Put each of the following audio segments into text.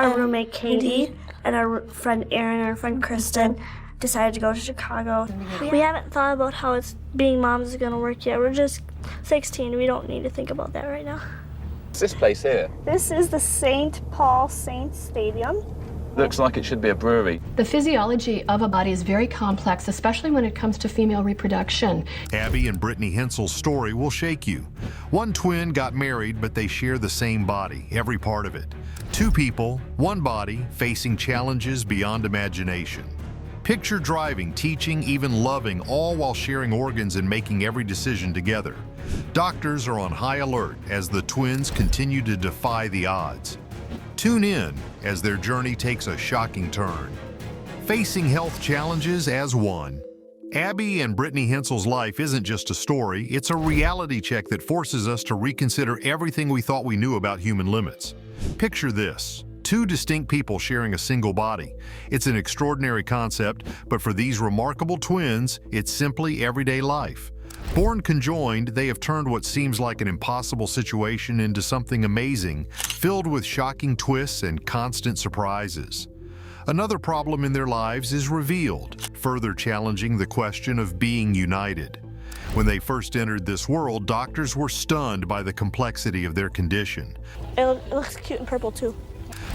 our roommate Katie and our friend Erin and our friend Kristen decided to go to Chicago. We haven't thought about how being moms is going to work yet. We're just 16. We don't need to think about that right now. What's this place here? This is the St. Paul Saints Stadium. Looks like it should be a brewery. The physiology of a body is very complex, especially when it comes to female reproduction. Abby and Brittany Hensel's story will shake you. One twin got married, but they share the same body, every part of it. Two people, one body, facing challenges beyond imagination. Picture driving, teaching, even loving, all while sharing organs and making every decision together. Doctors are on high alert as the twins continue to defy the odds. Tune in as their journey takes a shocking turn. Facing health challenges as one. Abby and Brittany Hensel's life isn't just a story, it's a reality check that forces us to reconsider everything we thought we knew about human limits. Picture this. Two distinct people sharing a single body. It's an extraordinary concept, but for these remarkable twins, it's simply everyday life. Born conjoined, they have turned what seems like an impossible situation into something amazing, filled with shocking twists and constant surprises. Another problem in their lives is revealed, further challenging the question of being united. When they first entered this world, doctors were stunned by the complexity of their condition. It looks cute in purple too.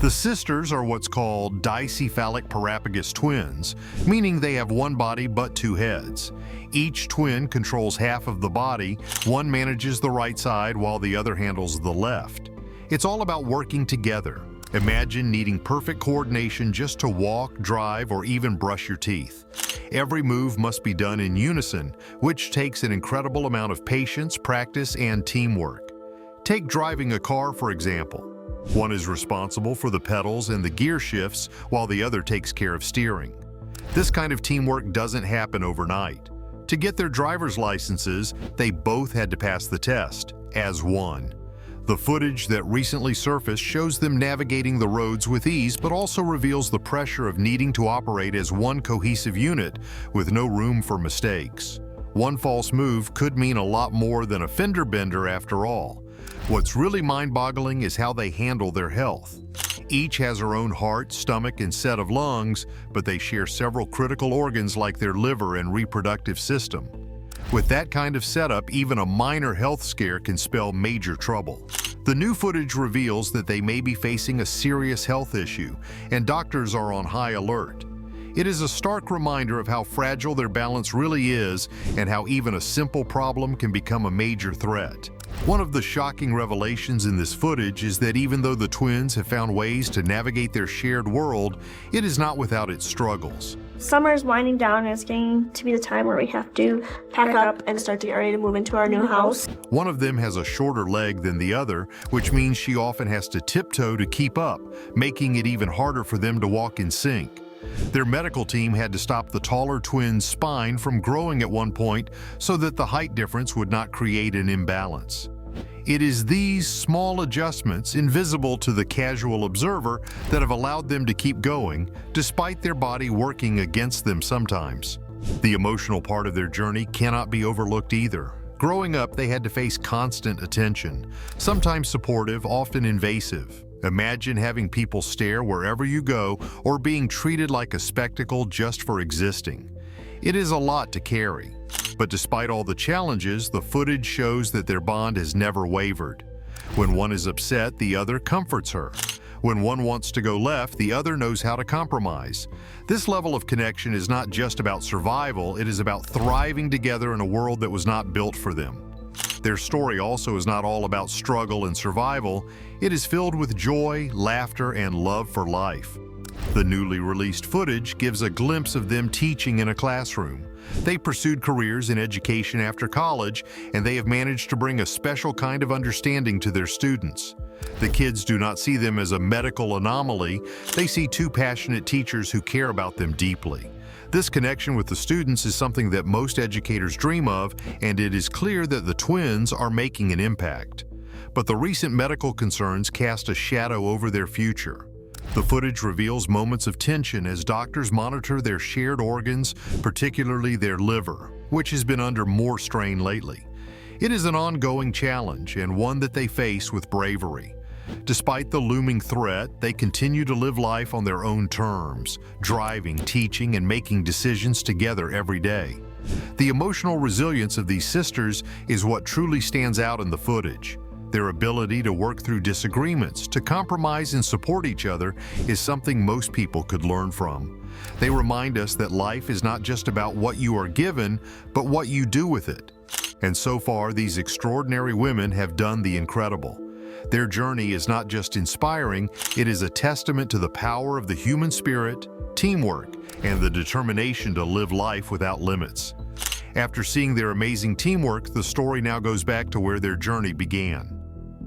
The sisters are what's called dicephalic parapagus twins, meaning they have one body but two heads. Each twin controls half of the body, one manages the right side while the other handles the left. It's all about working together. Imagine needing perfect coordination just to walk, drive, or even brush your teeth. Every move must be done in unison, which takes an incredible amount of patience, practice, and teamwork. Take driving a car, for example. One is responsible for the pedals and the gear shifts, while the other takes care of steering. This kind of teamwork doesn't happen overnight. To get their driver's licenses, they both had to pass the test, as one. The footage that recently surfaced shows them navigating the roads with ease, but also reveals the pressure of needing to operate as one cohesive unit with no room for mistakes. One false move could mean a lot more than a fender bender after all. What's really mind-boggling is how they handle their health. Each has her own heart, stomach, and set of lungs, but they share several critical organs like their liver and reproductive system. With that kind of setup, even a minor health scare can spell major trouble. The new footage reveals that they may be facing a serious health issue, and doctors are on high alert. It is a stark reminder of how fragile their balance really is and how even a simple problem can become a major threat. One of the shocking revelations in this footage is that even though the twins have found ways to navigate their shared world, it is not without its struggles. Summer is winding down and it's getting to be the time where we have to pack up and start to get ready to move into our new house. One of them has a shorter leg than the other, which means she often has to tiptoe to keep up, making it even harder for them to walk in sync. Their medical team had to stop the taller twins' spine from growing at one point so that the height difference would not create an imbalance. It is these small adjustments, invisible to the casual observer, that have allowed them to keep going, despite their body working against them sometimes. The emotional part of their journey cannot be overlooked either. Growing up, they had to face constant attention, sometimes supportive, often invasive. Imagine having people stare wherever you go or being treated like a spectacle just for existing. It is a lot to carry. But despite all the challenges, the footage shows that their bond has never wavered. When one is upset, the other comforts her. When one wants to go left, the other knows how to compromise. This level of connection is not just about survival, it is about thriving together in a world that was not built for them. Their story also is not all about struggle and survival. It is filled with joy, laughter, and love for life. The newly released footage gives a glimpse of them teaching in a classroom. They pursued careers in education after college, and they have managed to bring a special kind of understanding to their students. The kids do not see them as a medical anomaly. They see two passionate teachers who care about them deeply. This connection with the students is something that most educators dream of, and it is clear that the twins are making an impact. But the recent medical concerns cast a shadow over their future. The footage reveals moments of tension as doctors monitor their shared organs, particularly their liver, which has been under more strain lately. It is an ongoing challenge and one that they face with bravery. Despite the looming threat, they continue to live life on their own terms, driving, teaching, and making decisions together every day. The emotional resilience of these sisters is what truly stands out in the footage. Their ability to work through disagreements, to compromise and support each other is something most people could learn from. They remind us that life is not just about what you are given, but what you do with it. And so far, these extraordinary women have done the incredible. Their journey is not just inspiring, it is a testament to the power of the human spirit, teamwork, and the determination to live life without limits. After seeing their amazing teamwork, the story now goes back to where their journey began.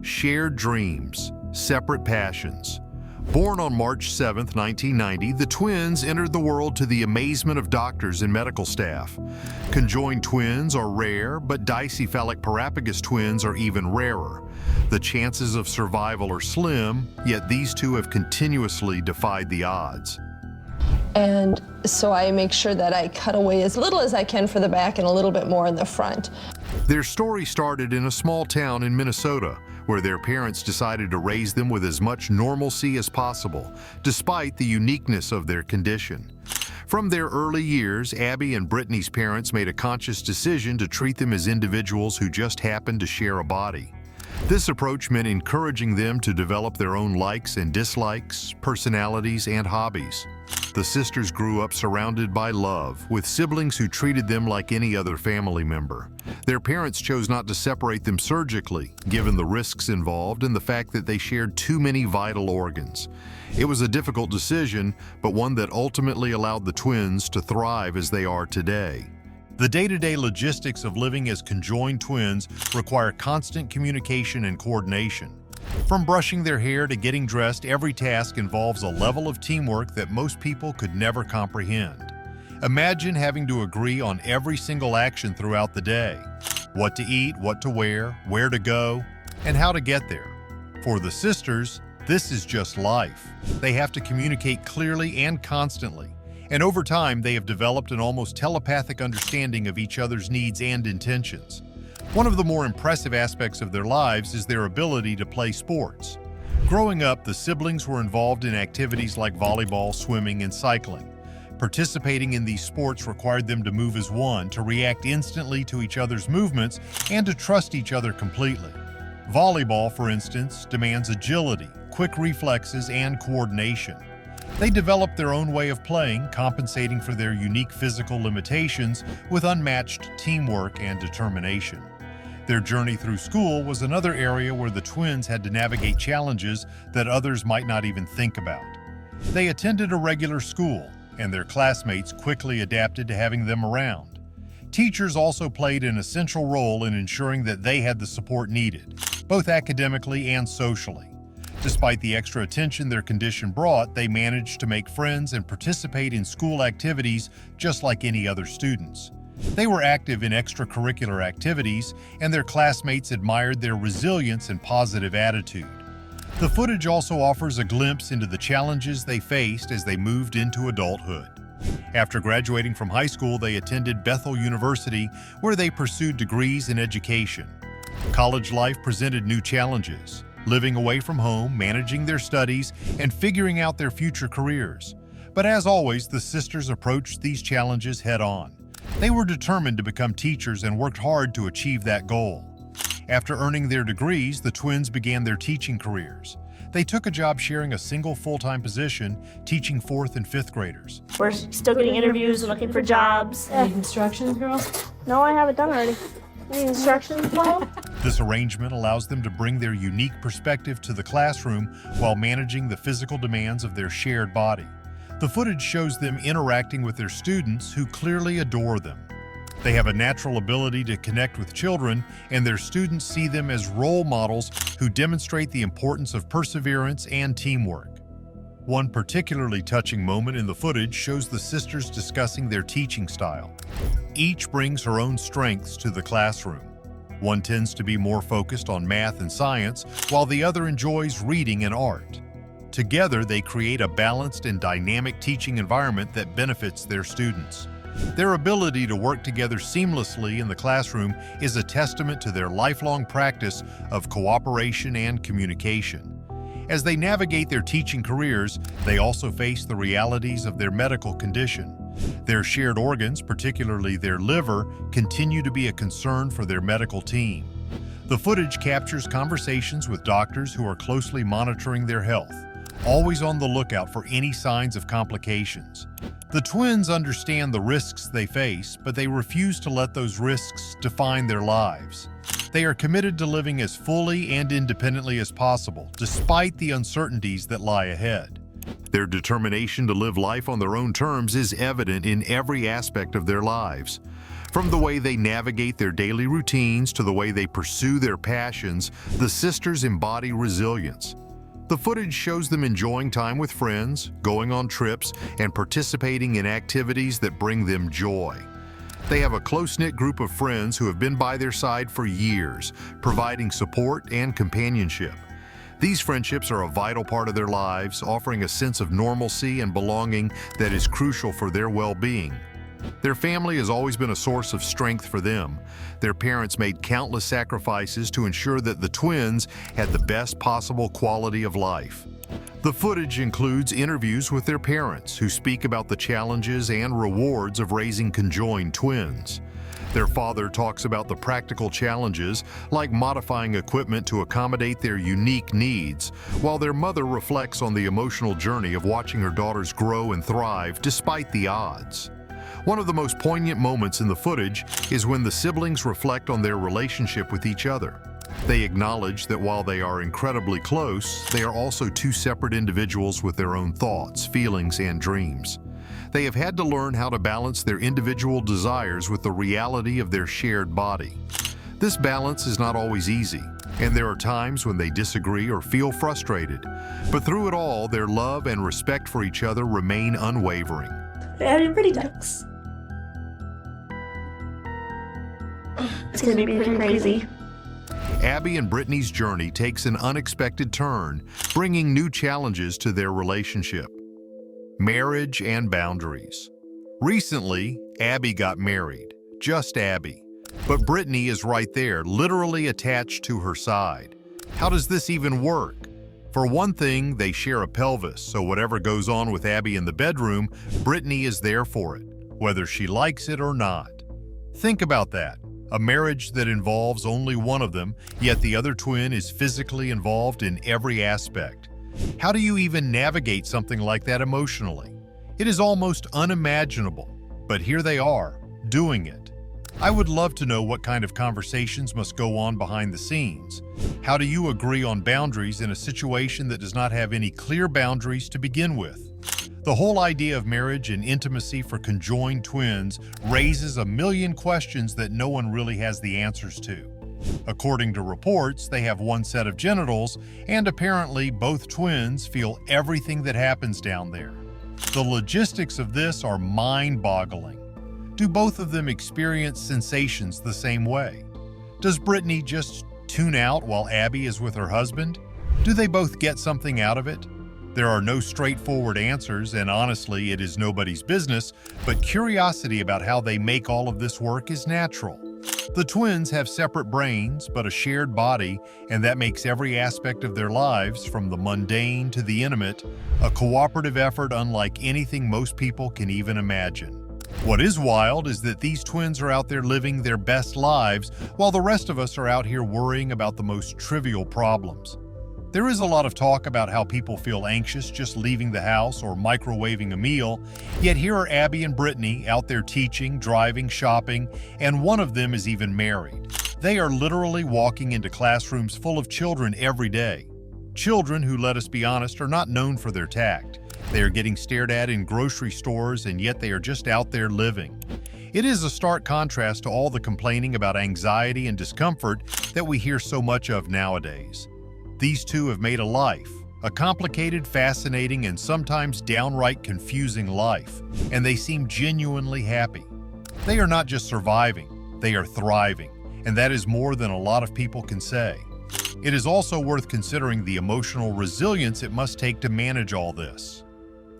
Shared dreams, separate passions. Born on March 7, 1990, the twins entered the world to the amazement of doctors and medical staff. Conjoined twins are rare, but dicephalic parapagus twins are even rarer. The chances of survival are slim, yet these two have continuously defied the odds. And so I make sure that I cut away as little as I can for the back and a little bit more in the front. Their story started in a small town in Minnesota, where their parents decided to raise them with as much normalcy as possible, despite the uniqueness of their condition. From their early years, Abby and Brittany's parents made a conscious decision to treat them as individuals who just happened to share a body. This approach meant encouraging them to develop their own likes and dislikes, personalities, and hobbies. The sisters grew up surrounded by love, with siblings who treated them like any other family member. Their parents chose not to separate them surgically, given the risks involved and the fact that they shared too many vital organs. It was a difficult decision, but one that ultimately allowed the twins to thrive as they are today. The day-to-day logistics of living as conjoined twins require constant communication and coordination. From brushing their hair to getting dressed, every task involves a level of teamwork that most people could never comprehend. Imagine having to agree on every single action throughout the day. What to eat, what to wear, where to go, and how to get there. For the sisters, this is just life. They have to communicate clearly and constantly. And over time, they have developed an almost telepathic understanding of each other's needs and intentions. One of the more impressive aspects of their lives is their ability to play sports. Growing up, the siblings were involved in activities like volleyball, swimming, and cycling. Participating in these sports required them to move as one, to react instantly to each other's movements, and to trust each other completely. Volleyball, for instance, demands agility, quick reflexes, and coordination. They developed their own way of playing, compensating for their unique physical limitations with unmatched teamwork and determination. Their journey through school was another area where the twins had to navigate challenges that others might not even think about. They attended a regular school, and their classmates quickly adapted to having them around. Teachers also played an essential role in ensuring that they had the support needed, both academically and socially. Despite the extra attention their condition brought, they managed to make friends and participate in school activities just like any other students. They were active in extracurricular activities, and their classmates admired their resilience and positive attitude. The footage also offers a glimpse into the challenges they faced as they moved into adulthood. After graduating from high school, they attended Bethel University, where they pursued degrees in education. College life presented new challenges, living away from home, managing their studies, and figuring out their future careers. But as always, the sisters approached these challenges head-on. They were determined to become teachers and worked hard to achieve that goal. After earning their degrees, the twins began their teaching careers. They took a job sharing a single full-time position, teaching 4th and 5th graders. We're still getting interviews and looking for jobs. Need instructions, girl? No, I have it done already. Any instructions, Mom? This arrangement allows them to bring their unique perspective to the classroom while managing the physical demands of their shared body. The footage shows them interacting with their students who clearly adore them. They have a natural ability to connect with children, and their students see them as role models who demonstrate the importance of perseverance and teamwork. One particularly touching moment in the footage shows the sisters discussing their teaching style. Each brings her own strengths to the classroom. One tends to be more focused on math and science, while the other enjoys reading and art. Together, they create a balanced and dynamic teaching environment that benefits their students. Their ability to work together seamlessly in the classroom is a testament to their lifelong practice of cooperation and communication. As they navigate their teaching careers, they also face the realities of their medical condition. Their shared organs, particularly their liver, continue to be a concern for their medical team. The footage captures conversations with doctors who are closely monitoring their health, always on the lookout for any signs of complications. The twins understand the risks they face, but they refuse to let those risks define their lives. They are committed to living as fully and independently as possible, despite the uncertainties that lie ahead. Their determination to live life on their own terms is evident in every aspect of their lives. From the way they navigate their daily routines to the way they pursue their passions, the sisters embody resilience. The footage shows them enjoying time with friends, going on trips, and participating in activities that bring them joy. They have a close-knit group of friends who have been by their side for years, providing support and companionship. These friendships are a vital part of their lives, offering a sense of normalcy and belonging that is crucial for their well-being. Their family has always been a source of strength for them. Their parents made countless sacrifices to ensure that the twins had the best possible quality of life. The footage includes interviews with their parents who speak about the challenges and rewards of raising conjoined twins. Their father talks about the practical challenges, like modifying equipment to accommodate their unique needs, while their mother reflects on the emotional journey of watching her daughters grow and thrive despite the odds. One of the most poignant moments in the footage is when the siblings reflect on their relationship with each other. They acknowledge that while they are incredibly close, they are also two separate individuals with their own thoughts, feelings, and dreams. They have had to learn how to balance their individual desires with the reality of their shared body. This balance is not always easy, and there are times when they disagree or feel frustrated. But through it all, their love and respect for each other remain unwavering. Abby and Brittany ducks. It's gonna be pretty crazy. Abby and Brittany's journey takes an unexpected turn, bringing new challenges to their relationship. Marriage and boundaries. Recently, Abby got married, just Abby. But Brittany is right there, literally attached to her side. How does this even work? For one thing, they share a pelvis, so whatever goes on with Abby in the bedroom, Brittany is there for it, whether she likes it or not. Think about that. A marriage that involves only one of them, yet the other twin is physically involved in every aspect. How do you even navigate something like that emotionally? It is almost unimaginable, but here they are, doing it. I would love to know what kind of conversations must go on behind the scenes. How do you agree on boundaries in a situation that does not have any clear boundaries to begin with? The whole idea of marriage and intimacy for conjoined twins raises a million questions that no one really has the answers to. According to reports, they have one set of genitals, and apparently both twins feel everything that happens down there. The logistics of this are mind-boggling. Do both of them experience sensations the same way? Does Brittany just tune out while Abby is with her husband? Do they both get something out of it? There are no straightforward answers, and honestly, it is nobody's business, but curiosity about how they make all of this work is natural. The twins have separate brains, but a shared body, and that makes every aspect of their lives, from the mundane to the intimate, a cooperative effort unlike anything most people can even imagine. What is wild is that these twins are out there living their best lives, while the rest of us are out here worrying about the most trivial problems. There is a lot of talk about how people feel anxious just leaving the house or microwaving a meal, yet here are Abby and Brittany out there teaching, driving, shopping, and one of them is even married. They are literally walking into classrooms full of children every day. Children who, let us be honest, are not known for their tact. They are getting stared at in grocery stores, and yet they are just out there living. It is a stark contrast to all the complaining about anxiety and discomfort that we hear so much of nowadays. These two have made a life, a complicated, fascinating, and sometimes downright confusing life, and they seem genuinely happy. They are not just surviving, they are thriving, and that is more than a lot of people can say. It is also worth considering the emotional resilience it must take to manage all this.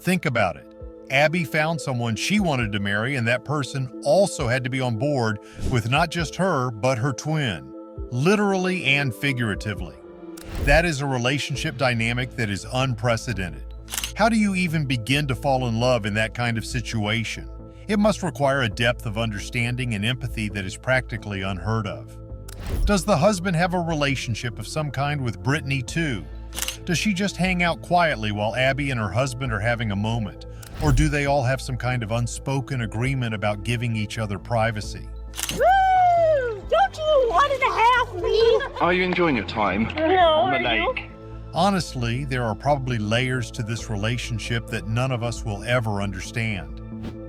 Think about it. Abby found someone she wanted to marry, and that person also had to be on board with not just her, but her twin, literally and figuratively. That is a relationship dynamic that is unprecedented. How do you even begin to fall in love in that kind of situation? It must require a depth of understanding and empathy that is practically unheard of. Does the husband have a relationship of some kind with Brittany too? Does she just hang out quietly while Abby and her husband are having a moment? Or do they all have some kind of unspoken agreement about giving each other privacy? Woo! Don't you want to have me? Are you enjoying your time on the lake? Honestly, there are probably layers to this relationship that none of us will ever understand.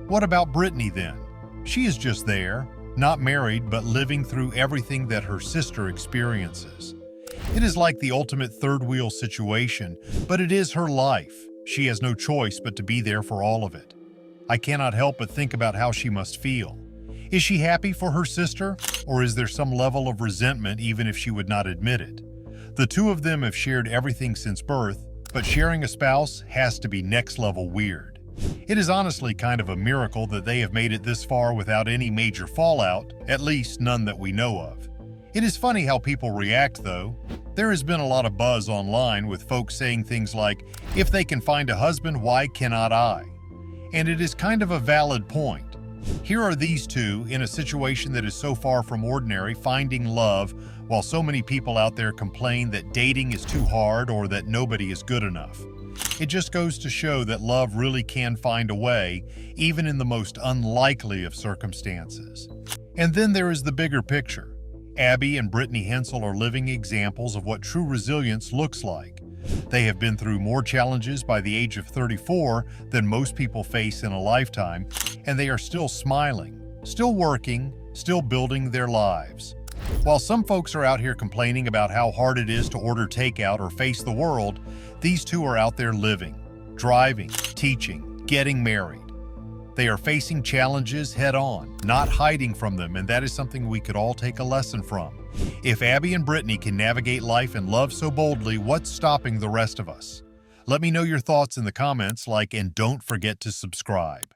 What about Brittany then? She is just there, not married, but living through everything that her sister experiences. It is like the ultimate third wheel situation, but it is her life. She has no choice but to be there for all of it. I cannot help but think about how she must feel. Is she happy for her sister, or is there some level of resentment even if she would not admit it? The two of them have shared everything since birth, but sharing a spouse has to be next level weird. It is honestly kind of a miracle that they have made it this far without any major fallout, at least none that we know of. It is funny how people react though. There has been a lot of buzz online with folks saying things like, if they can find a husband, why cannot I? And it is kind of a valid point. Here are these two in a situation that is so far from ordinary, finding love, while so many people out there complain that dating is too hard or that nobody is good enough. It just goes to show that love really can find a way, even in the most unlikely of circumstances. And then there is the bigger picture. Abby and Brittany Hensel are living examples of what true resilience looks like. They have been through more challenges by the age of 34 than most people face in a lifetime, and they are still smiling, still working, still building their lives. While some folks are out here complaining about how hard it is to order takeout or face the world, these two are out there living, driving, teaching, getting married. They are facing challenges head on, not hiding from them, and that is something we could all take a lesson from. If Abby and Brittany can navigate life and love so boldly, what's stopping the rest of us? Let me know your thoughts in the comments, and don't forget to subscribe.